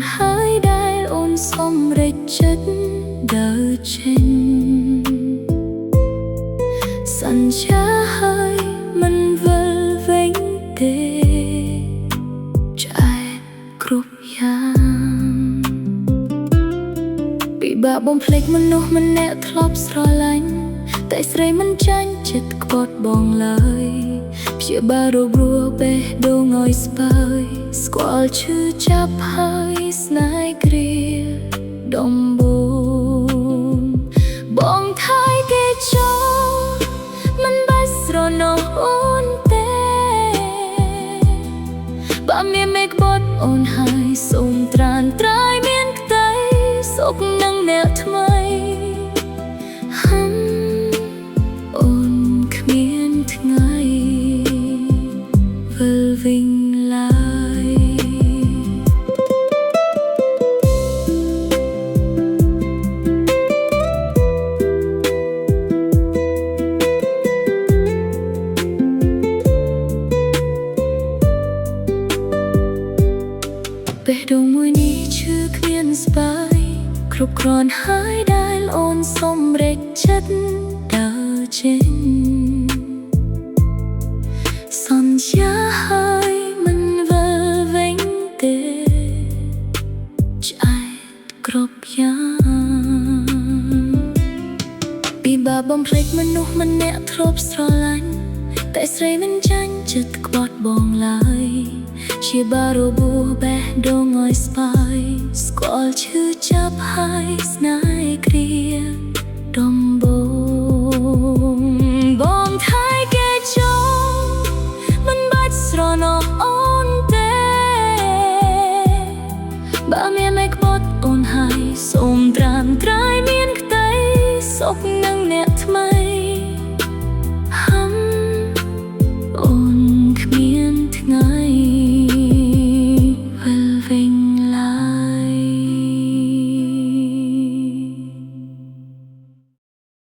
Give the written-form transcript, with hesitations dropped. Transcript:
ហើយដែលអូនសម្រេចចិត្តដើរចេញសន្យាហើយមិនវិលវិញទេឆ្អែតគ្រប់យ៉ាងពិបាកបំភ្លេចមនុស្សម្នាក់ធ្លាប់ស្រឡាញ់តែស្រីមិនចាញ់ចិត្តក្បត់បងឡើយព្យាបាលរបួសបេះដូងឲ្យស្បើយស្គាល់ឈឺចាប់ហើយស្នេហ៍គ្រាដំបូងបងថាយគេចូលមិនបាច់ស្រណោះអូនទេបើមានមេក្បត់អូនហើយសូមត្រានត្រាយមានក្តីសុខនឹងអ្នកថ្មីអូនគ្មានថ្ងៃវិលវិញឡើយបេះដូងមួយនេះឈឺគ្មានស្បើយគ្រប់គ្រាន់ហើយដែលអូនសម្រេចចិត្តដើរចេញសន្យាហើយមិនវិលវិញទេឆ្អែតគ្រប់យ៉ាងពិបាកបំភ្លេចមនុស្សម្នាក់ធ្លាប់ស្រឡាញ់តែស្រីមិនចាញ់ចិត្តក្បត់បងឡើយជាបារបួសបេះដូងឲ្យស្បើយស្គាល់ឈឺចាប់ហើយស្នេហ៍គ្រាដំបូង